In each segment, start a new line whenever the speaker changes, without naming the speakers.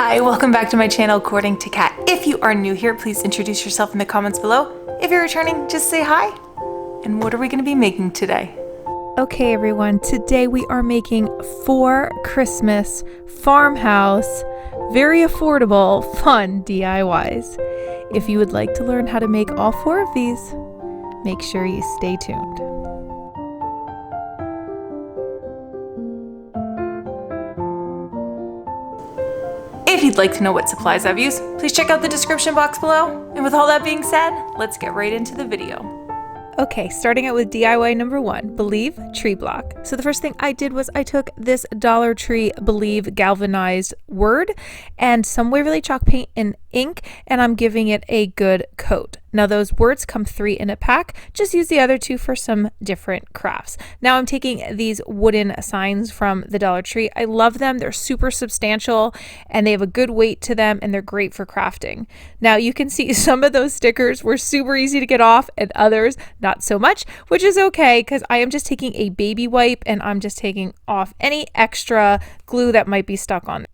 Hi, welcome back to my channel, According to Kat. If you are new here, please introduce yourself in the comments below. If you're returning, just say hi. And what are we going to be making today?
Okay everyone, today we are making 4 Christmas farmhouse, very affordable, fun DIYs. If you would like to learn how to make all 4 of these, make sure you stay tuned.
If you'd like to know what supplies I've used, please check out the description box below. And with all that being said, let's get right into the video.
Okay, starting out with DIY number 1, ELIEV tree block. So the first thing I did was I took this Dollar Tree ELIEV galvanized word and some Waverly Chalk Paint and ink, and I'm giving it a good coat. Now those words come 3 in a pack. Just use the other 2 for some different crafts. Now I'm taking these wooden signs from the Dollar Tree. I love them. They're super substantial and they have a good weight to them and they're great for crafting. Now you can see some of those stickers were super easy to get off and others not so much, which is okay because I am just taking a baby wipe and I'm just taking off any extra glue that might be stuck on there.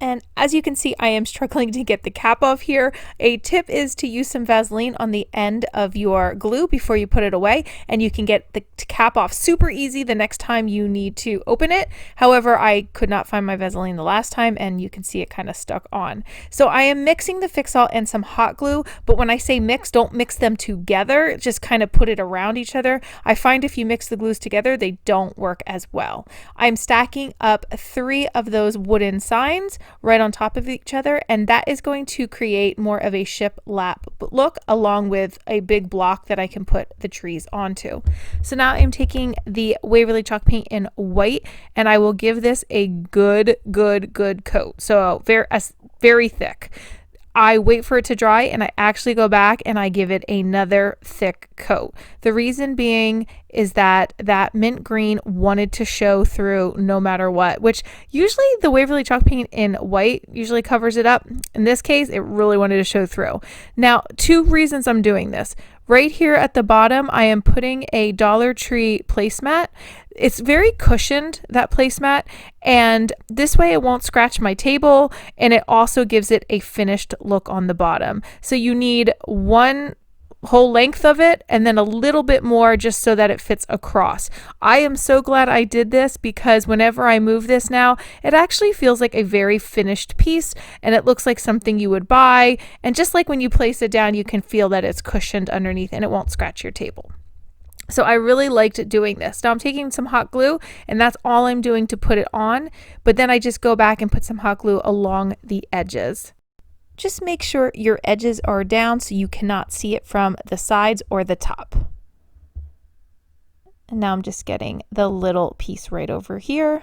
And as you can see, I am struggling to get the cap off here. A tip is to use some Vaseline on the end of your glue before you put it away, and you can get the cap off super easy the next time you need to open it. However, I could not find my Vaseline the last time, and you can see it kind of stuck on. So I am mixing the Fix-All and some hot glue, but when I say mix, don't mix them together, just kind of put it around each other. I find if you mix the glues together, they don't work as well. I'm stacking up 3 of those wooden signs right on top of each other, and that is going to create more of a shiplap look along with a big block that I can put the trees onto. So now I'm taking the Waverly Chalk Paint in white and I will give this a good coat. So very thick. I wait for it to dry and I actually go back and I give it another thick coat. The reason being is that mint green wanted to show through no matter what, which usually the Waverly Chalk Paint in white usually covers it up. In this case, it really wanted to show through. Now, 2 reasons I'm doing this. Right here at the bottom, I am putting a Dollar Tree placemat. It's very cushioned, that placemat, and this way it won't scratch my table, and it also gives it a finished look on the bottom. So you need 1 whole length of it and then a little bit more just so that it fits across. I am so glad I did this because whenever I move this now, it actually feels like a very finished piece and it looks like something you would buy, and just like when you place it down, you can feel that it's cushioned underneath and it won't scratch your table. So I really liked doing this. Now I'm taking some hot glue and that's all I'm doing to put it on, but then I just go back and put some hot glue along the edges. Just make sure your edges are down so you cannot see it from the sides or the top. And now I'm just getting the little piece right over here.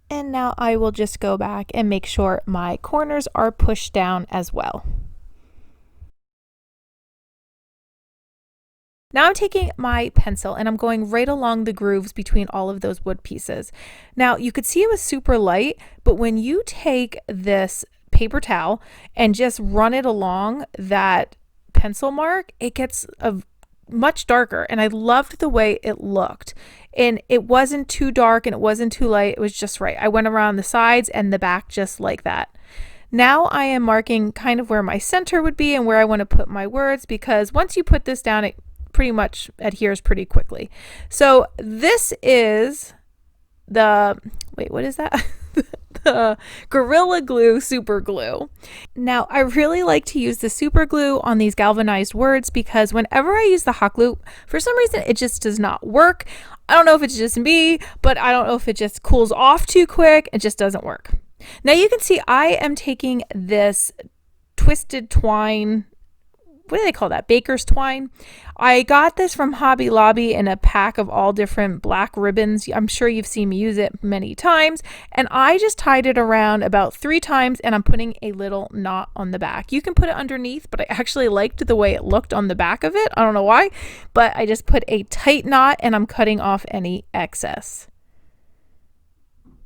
And now I will just go back and make sure my corners are pushed down as well. Now I'm taking my pencil and I'm going right along the grooves between all of those wood pieces. Now you could see it was super light, but when you take this paper towel and just run it along that pencil mark, it gets much darker, and I loved the way it looked. And it wasn't too dark and it wasn't too light, it was just right. I went around the sides and the back just like that. Now I am marking kind of where my center would be and where I want to put my words, because once you put this down, it pretty much adheres pretty quickly. So this is the, wait, what is that? The Gorilla Glue Super Glue. Now I really like to use the super glue on these galvanized words because whenever I use the hot glue, for some reason it just does not work. I don't know if it's just me, but I don't know if it just cools off too quick. It just doesn't work. Now you can see I am taking this twisted twine, what do they call that? Baker's twine. I got this from Hobby Lobby in a pack of all different black ribbons. I'm sure you've seen me use it many times. And I just tied it around about 3 times and I'm putting a little knot on the back. You can put it underneath, but I actually liked the way it looked on the back of it. I don't know why, but I just put a tight knot and I'm cutting off any excess.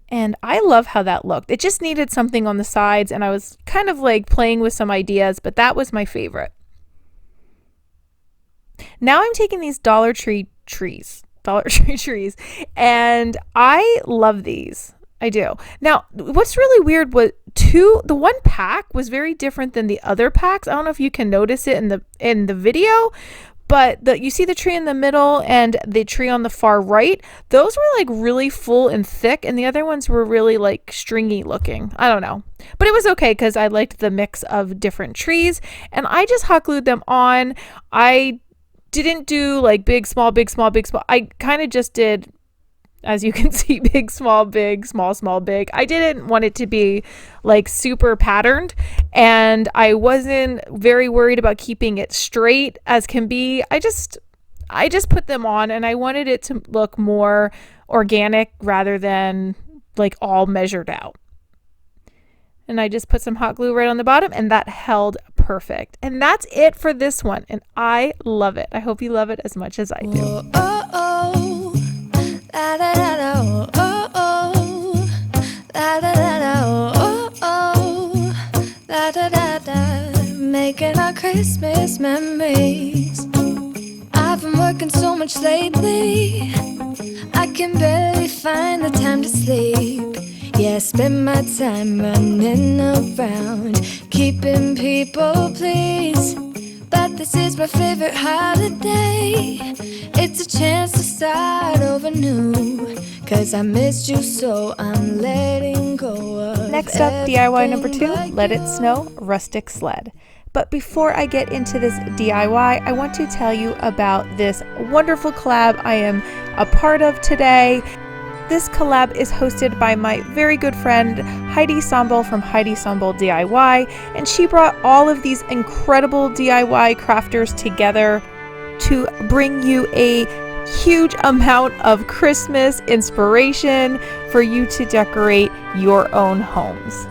And I love how that looked. It just needed something on the sides and I was kind of like playing with some ideas, but that was my favorite. Now I'm taking these Dollar Tree trees, and I love these. I do. Now, what's really weird was the one pack was very different than the other packs. I don't know if you can notice it in the video, but you see the tree in the middle and the tree on the far right. Those were like really full and thick, and the other ones were really like stringy looking. I don't know, but it was okay because I liked the mix of different trees, and I just hot glued them on. I didn't do like big, small, big, small, big, small. I kind of just did, as you can see, big, small, big, small, small, big. I didn't want it to be like super patterned, and I wasn't very worried about keeping it straight as can be. I just put them on, and I wanted it to look more organic rather than like all measured out. And I just put some hot glue right on the bottom, and that held perfect. And that's it for this one, and I love it. I hope you love it as much as I do.
Oh, oh, oh. La da da da, oh oh oh, la da da da, oh oh oh, la da da da, making our Christmas memories. I've been working so much lately, I can barely find the time to sleep. Yeah, I spend my time running around, keeping people pleased. But this is my favorite holiday. It's a chance to start over new, 'cause I missed you, so I'm letting go of
Next up, DIY number 2, Let It Snow Rustic Sled. But before I get into this DIY, I want to tell you about this wonderful collab I am a part of today. This collab is hosted by my very good friend Heidi Sombel from Heidi Sombel DIY, and she brought all of these incredible DIY crafters together to bring you a huge amount of Christmas inspiration for you to decorate your own homes.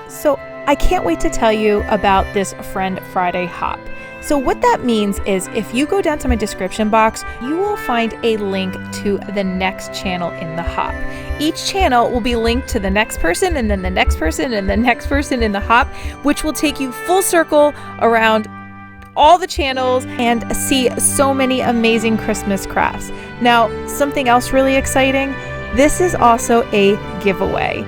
So I can't wait to tell you about this Friend Friday hop. So what that means is if you go down to my description box, you will find a link to the next channel in the hop. Each channel will be linked to the next person, and then the next person, and the next person in the hop, which will take you full circle around all the channels and see so many amazing Christmas crafts. Now, something else really exciting, this is also a giveaway.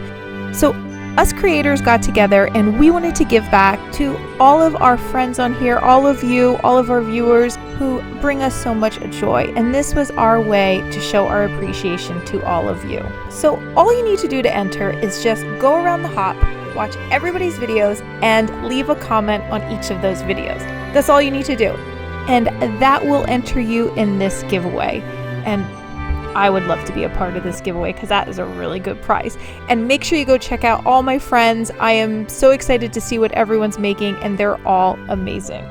So us creators got together and we wanted to give back to all of our friends on here, all of you, all of our viewers who bring us so much joy. And this was our way to show our appreciation to all of you. So all you need to do to enter is just go around the hop, watch everybody's videos, and leave a comment on each of those videos. That's all you need to do. And that will enter you in this giveaway. And I would love to be a part of this giveaway because that is a really good prize. And make sure you go check out all my friends. I am so excited to see what everyone's making, and they're all amazing.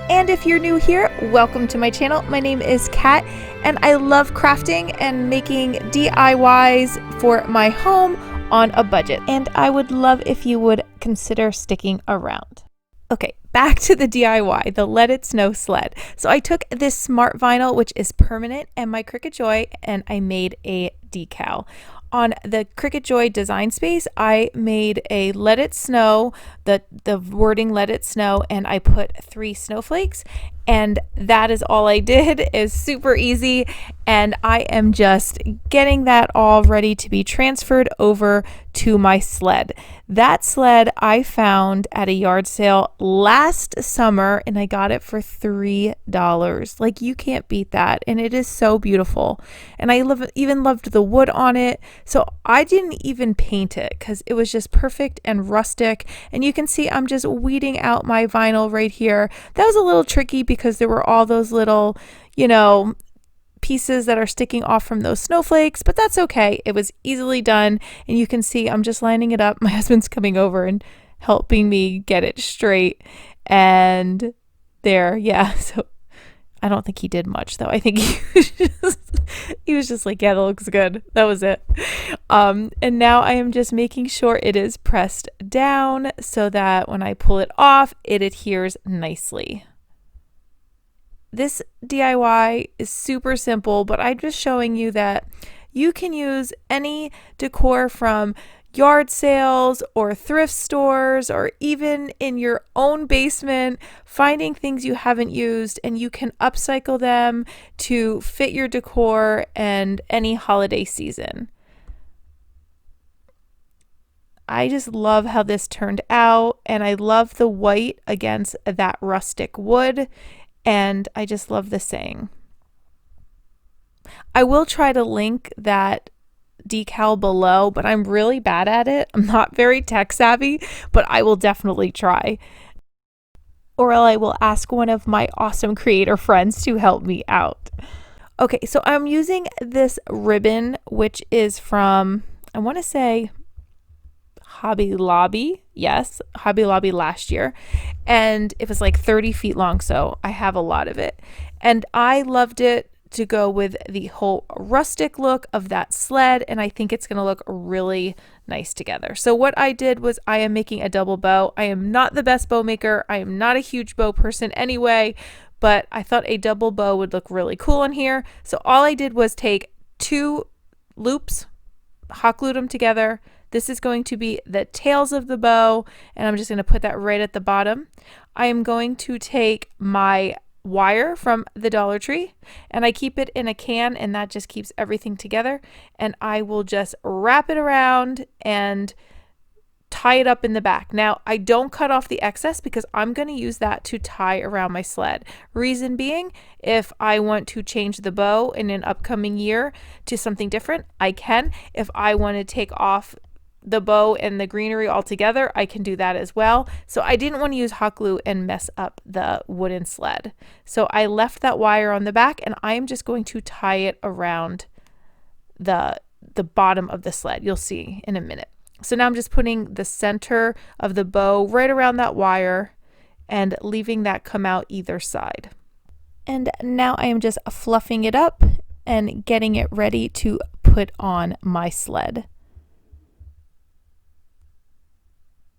And if you're new here, welcome to my channel. My name is Kat, and I love crafting and making DIYs for my home on a budget. And I would love if you would consider sticking around. Okay, back to the DIY, the Let It Snow sled. So I took this smart vinyl, which is permanent, and my Cricut Joy, and I made a decal. On the Cricut Joy design space, I made a Let It Snow, the wording Let It Snow, and I put 3 snowflakes, and that is all I did. Is super easy, and I am just getting that all ready to be transferred over to my sled. That sled I found at a yard sale last summer, and I got it for $3. Like, you can't beat that, and it is so beautiful. And I even loved the wood on it, so I didn't even paint it because it was just perfect and rustic. And you can see I'm just weeding out my vinyl right here. That was a little tricky because there were all those little, pieces that are sticking off from those snowflakes, but that's okay. It was easily done, and you can see I'm just lining it up. My husband's coming over and helping me get it straight, and there, yeah. So I don't think he did much though. I think he was just like, yeah, that looks good. That was it. And now I am just making sure it is pressed down so that when I pull it off, it adheres nicely. This DIY is super simple, but I'm just showing you that you can use any decor from yard sales or thrift stores, or even in your own basement, finding things you haven't used, and you can upcycle them to fit your decor and any holiday season. I just love how this turned out, and I love the white against that rustic wood, and I just love the saying. I will try to link that decal below, but I'm really bad at it. I'm not very tech savvy, but I will definitely try. Or I will ask one of my awesome creator friends to help me out. Okay, so I'm using this ribbon, which is from, I want to say, Hobby Lobby. Yes, Hobby Lobby last year. And it was like 30 feet long, so I have a lot of it. And I loved it to go with the whole rustic look of that sled, and I think it's going to look really nice together. So what I did was I am making a double bow. I am not the best bow maker. I am not a huge bow person anyway, but I thought a double bow would look really cool in here. So all I did was take 2 loops, hot glued them together. This is going to be the tails of the bow, and I'm just going to put that right at the bottom. I am going to take my wire from the Dollar Tree, and I keep it in a can, and that just keeps everything together, and I will just wrap it around and tie it up in the back. Now, I don't cut off the excess because I'm going to use that to tie around my sled. Reason being, if I want to change the bow in an upcoming year to something different, I can. If I want to take off the bow and the greenery all together, I can do that as well. So I didn't want to use hot glue and mess up the wooden sled. So I left that wire on the back, and I'm just going to tie it around the bottom of the sled. You'll see in a minute. So now I'm just putting the center of the bow right around that wire and leaving that come out either side. And now I am just fluffing it up and getting it ready to put on my sled.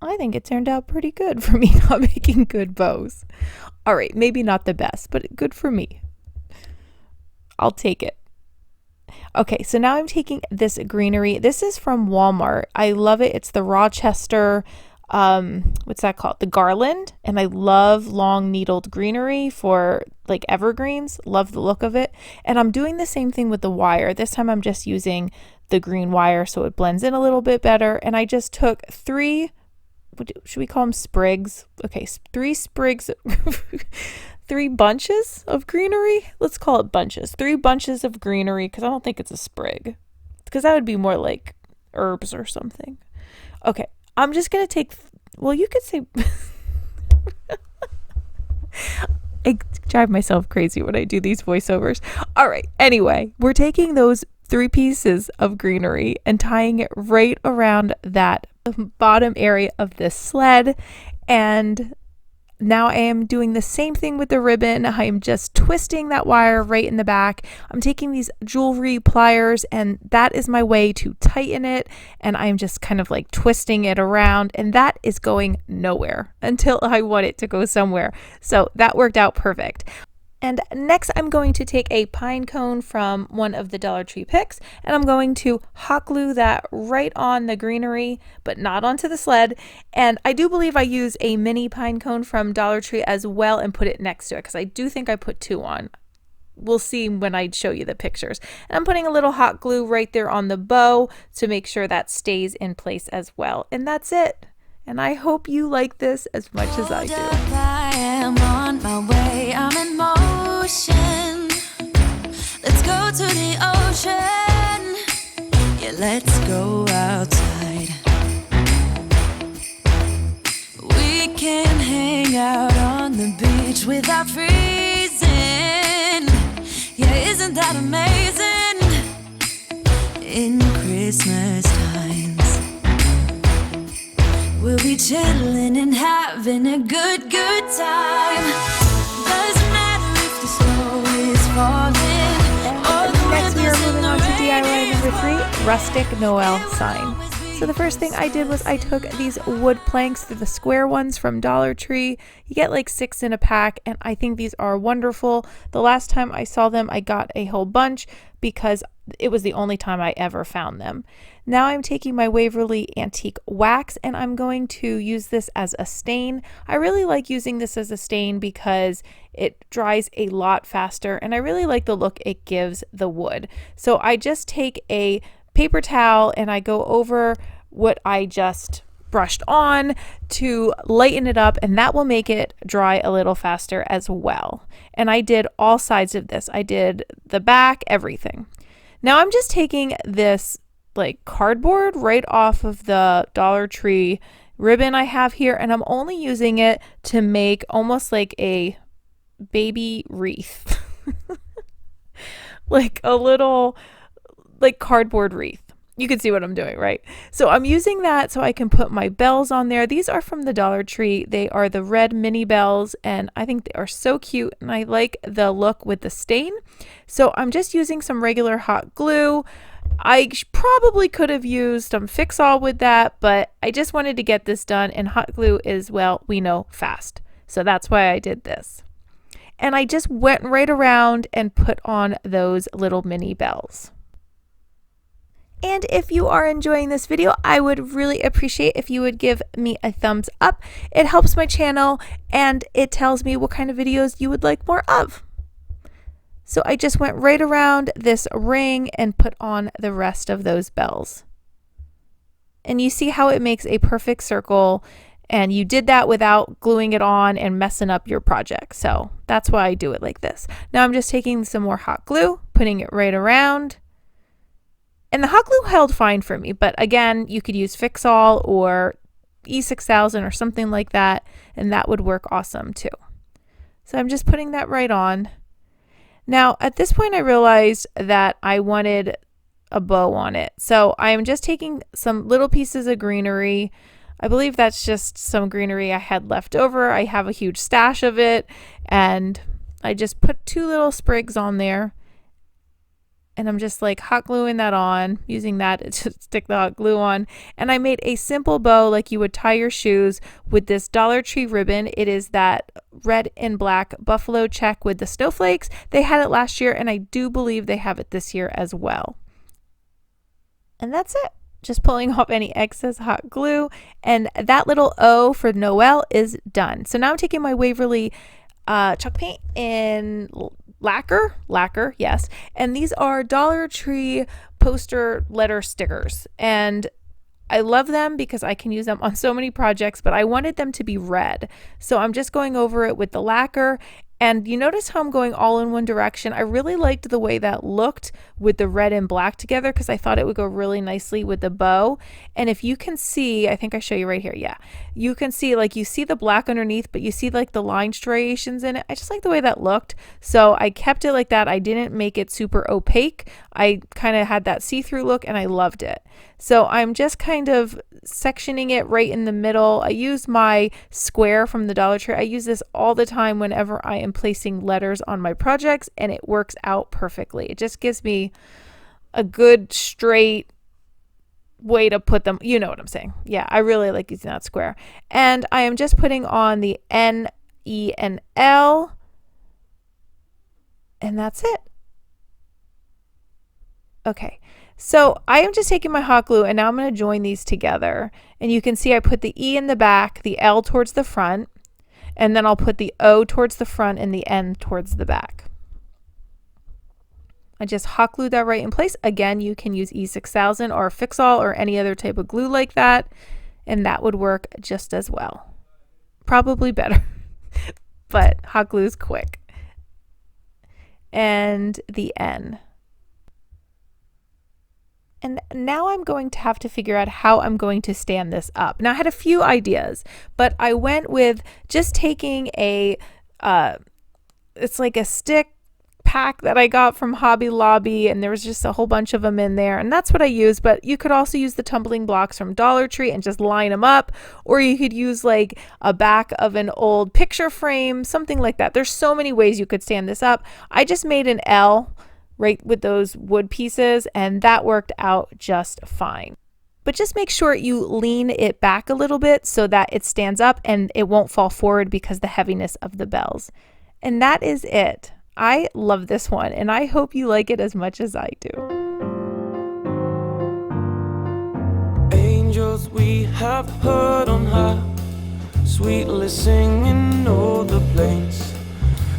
I think it turned out pretty good for me not making good bows. All right, maybe not the best, but good for me. I'll take it. Okay, so now I'm taking this greenery. This is from Walmart. I love it. It's the Rochester, what's that called? The garland. And I love long needled greenery for like evergreens. Love the look of it. And I'm doing the same thing with the wire. This time I'm just using the green wire so it blends in a little bit better. And I just took 3, should we call them sprigs? Okay, 3 sprigs, 3 bunches of greenery. Let's call it bunches. 3 bunches of greenery, because I don't think it's a sprig, because that would be more like herbs or something. Okay, I'm just going to take, well, you could say, I drive myself crazy when I do these voiceovers. All right, anyway, we're taking those 3 pieces of greenery and tying it right around that bottom area of this sled. And now I am doing the same thing with the ribbon. I am just twisting that wire right in the back. I'm taking these jewelry pliers, and that is my way to tighten it. And I'm just kind of like twisting it around, and that is going nowhere until I want it to go somewhere. So that worked out perfect. And next I'm going to take a pine cone from one of the Dollar Tree picks, and I'm going to hot glue that right on the greenery, but not onto the sled. And I do believe I used a mini pine cone from Dollar Tree as well and put it next to it, because I do think I put 2 on. We'll see when I show you the pictures. And I'm putting a little hot glue right there on the bow to make sure that stays in place as well. And that's it. And I hope you like this as much as I do.
I am on my way, I'm in motion. Let's go to the ocean. Yeah, let's go outside. We can hang out on the beach without freezing. Yeah, isn't that amazing? In Christmas times, we'll be chilling and having a good time. Doesn't matter if the snow is falling.
Next we are moving on to DIY number 3, rustic NOEL'sign. So the first thing I did was I took these wood planks, the square ones from Dollar Tree. You get like 6 in a pack, and I think these are wonderful. The last time I saw them, I got a whole bunch because it was the only time I ever found them. Now I'm taking my Waverly Antique Wax, and I'm going to use this as a stain. I really like using this as a stain because it dries a lot faster, and I really like the look it gives the wood. So I just take a paper towel and I go over what I just brushed on to lighten it up, and that will make it dry a little faster as well. And I did all sides of this. I did the back, everything. Now I'm just taking this like cardboard right off of the Dollar Tree ribbon I have here, and I'm only using it to make almost like a baby wreath. Like a little like cardboard wreath. You can see what I'm doing, right? So I'm using that so I can put my bells on there. These are from the Dollar Tree. They are the red mini bells, and I think they are so cute, and I like the look with the stain. So I'm just using some regular hot glue. I probably could have used some Fix-All with that, but I just wanted to get this done, and hot glue is, well, we know, fast. So that's why I did this. And I just went right around and put on those little mini bells. And if you are enjoying this video, I would really appreciate if you would give me a thumbs up. It helps my channel and it tells me what kind of videos you would like more of. So I just went right around this ring and put on the rest of those bells. And you see how it makes a perfect circle, and you did that without gluing it on and messing up your project. So that's why I do it like this. Now I'm just taking some more hot glue, putting it right around. And the hot glue held fine for me, but again, you could use Fix-All or E6000 or something like that, and that would work awesome too. So I'm just putting that right on. Now, at this point, I realized that I wanted a bow on it. So I am just taking some little pieces of greenery. I believe that's just some greenery I had left over. I have a huge stash of it, and I just put 2 little sprigs on there. And I'm just like hot gluing that on, using that to stick the hot glue on. And I made a simple bow like you would tie your shoes with this Dollar Tree ribbon. It is that red and black buffalo check with the snowflakes. They had it last year, and I do believe they have it this year as well. And that's it. Just pulling off any excess hot glue. And that little O for Noel is done. So now I'm taking my Waverly Chalk Paint in Lacquer, yes. And these are Dollar Tree poster letter stickers. And I love them because I can use them on so many projects, but I wanted them to be red. So I'm just going over it with the lacquer. And you notice how I'm going all in one direction. I really liked the way that looked with the red and black together because I thought it would go really nicely with the bow. And if you can see, I think I show you right here. Yeah, you can see like you see the black underneath, but you see like the line striations in it. I just like the way that looked. So I kept it like that. I didn't make it super opaque. I kind of had that see-through look, and I loved it. So I'm just kind of sectioning it right in the middle. I used my square from the Dollar Tree. I use this all the time whenever I am placing letters on my projects, and it works out perfectly. It just gives me a good straight way to put them. You know what I'm saying. Yeah, I really like using that square. And I am just putting on the N, E, and L, and that's it. Okay. So I am just taking my hot glue, and now I'm going to join these together. And you can see I put the E in the back, the L towards the front, and then I'll put the O towards the front and the N towards the back. I just hot glued that right in place. Again, you can use E6000 or Fix-All or any other type of glue like that, and that would work just as well. Probably better, but hot glue is quick. And the N. And now I'm going to have to figure out how I'm going to stand this up. Now I had a few ideas, but I went with just taking a, it's like a stick pack that I got from Hobby Lobby, and there was just a whole bunch of them in there, and that's what I used. But you could also use the tumbling blocks from Dollar Tree and just line them up, or you could use like a back of an old picture frame, something like that. There's so many ways you could stand this up. I just made an L right with those wood pieces, and that worked out just fine. But just make sure you lean it back a little bit so that it stands up and it won't fall forward because the heaviness of the bells. And that is it. I love this one, and I hope you like it as much as I do.
Angels we have heard on high, sweetly singing o'er the plains,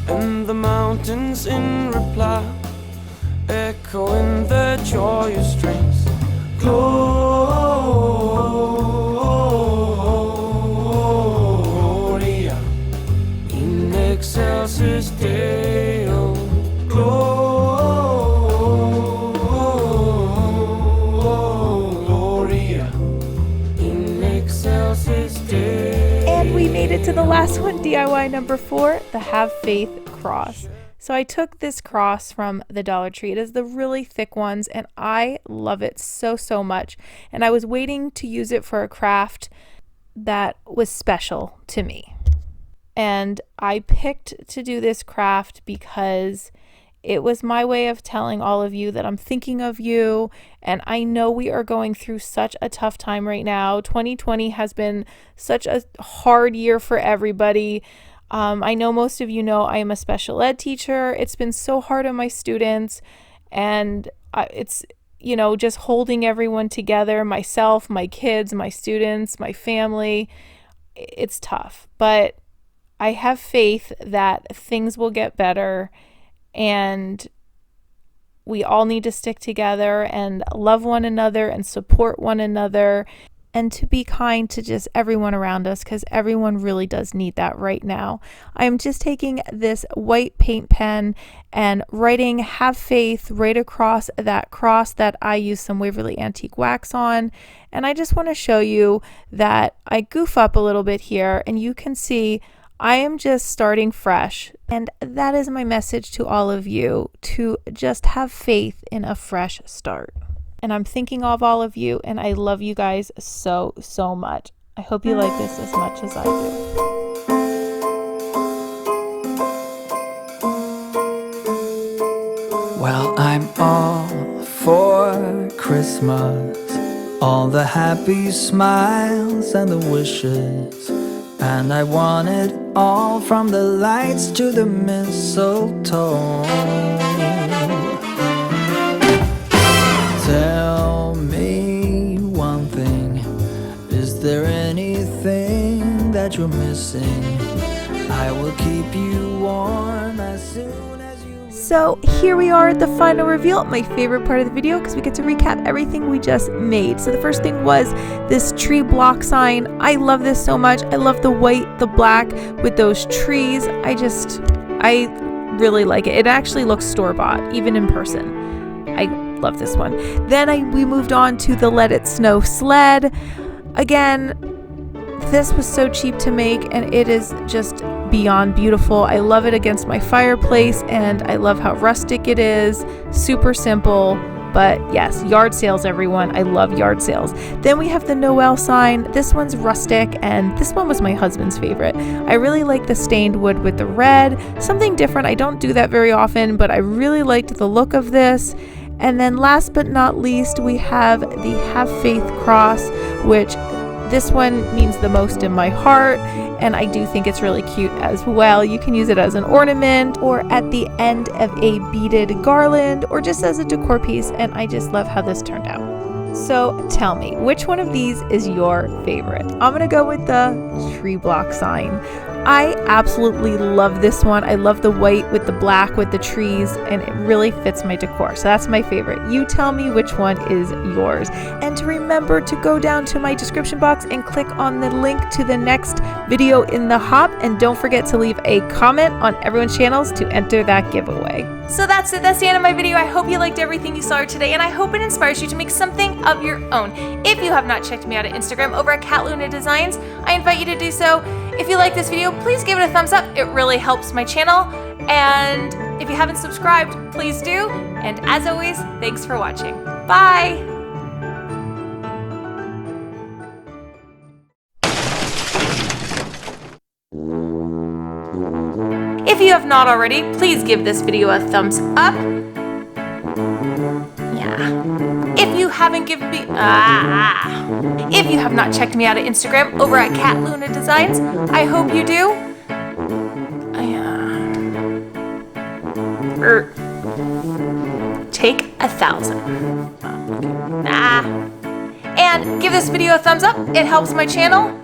and the mountains in reply, echoing their joyous strains. Glory
made it to the last one, DIY number 4, the Have Faith cross. So I took this cross from the Dollar Tree. It is the really thick ones, and I love it so, so much. And I was waiting to use it for a craft that was special to me. And I picked to do this craft because it was my way of telling all of you that I'm thinking of you. And I know we are going through such a tough time right now. 2020 has been such a hard year for everybody. I know most of you know I am a special ed teacher. It's been so hard on my students, and it's, you know, just holding everyone together, myself, my kids, my students, my family. It's tough, but I have faith that things will get better, and we all need to stick together and love one another and support one another, and to be kind to just everyone around us, because everyone really does need that right now. I'm just taking this white paint pen and writing Have Faith right across that cross that I use some Waverly Antique Wax on. And I just want to show you that I goof up a little bit here, and you can see I am just starting fresh. And that is my message to all of you, to just have faith in a fresh start. And I'm thinking of all of you, and I love you guys so, so much. I hope you like this as much as I do.
Well, I'm all for Christmas, all the happy smiles and the wishes, and I want it all, from the lights to the mistletoe. Tell me one thing, is there anything that you're missing? I will keep you warm as soon as you...
So here we are at the final reveal, my favorite part of the video, because we get to recap everything we just made. So the first thing was this tree block sign. I love this so much. I love the white, the black with those trees. I really like it. It actually looks store-bought, even in person. I love this one. Then we moved on to the Let It Snow sled. Again, this was so cheap to make, and it is just beyond beautiful. I love it against my fireplace, and I love how rustic it is. Super simple, but yes, yard sales, everyone. I love yard sales. Then we have the Noel sign. This one's rustic, and this one was my husband's favorite. I really like the stained wood with the red. Something different. I don't do that very often, but I really liked the look of this. And then last but not least, we have the Have Faith cross, which this one means the most in my heart, and I do think it's really cute as well. You can use it as an ornament or at the end of a beaded garland or just as a decor piece, and I just love how this turned out. So tell me, which one of these is your favorite? I'm gonna go with the tree block sign. I absolutely love this one. I love the white with the black with the trees, and it really fits my decor. So that's my favorite. You tell me which one is yours. And to remember to go down to my description box and click on the link to the next video in the hop. And don't forget to leave a comment on everyone's channels to enter that giveaway.
So that's it. That's the end of my video. I hope you liked everything you saw today, and I hope it inspires you to make something of your own. If you have not checked me out at Instagram over at Catluna Designs, I invite you to do so. If you like this video, please give it a thumbs up. It really helps my channel. And if you haven't subscribed, please do. And as always, thanks for watching. Bye! If you have not already, please give this video a thumbs up. Yeah. If you haven't given me... If you have not checked me out at Instagram over at Catluna Designs, I hope you do. Take 1,000. And give this video a thumbs up. It helps my channel.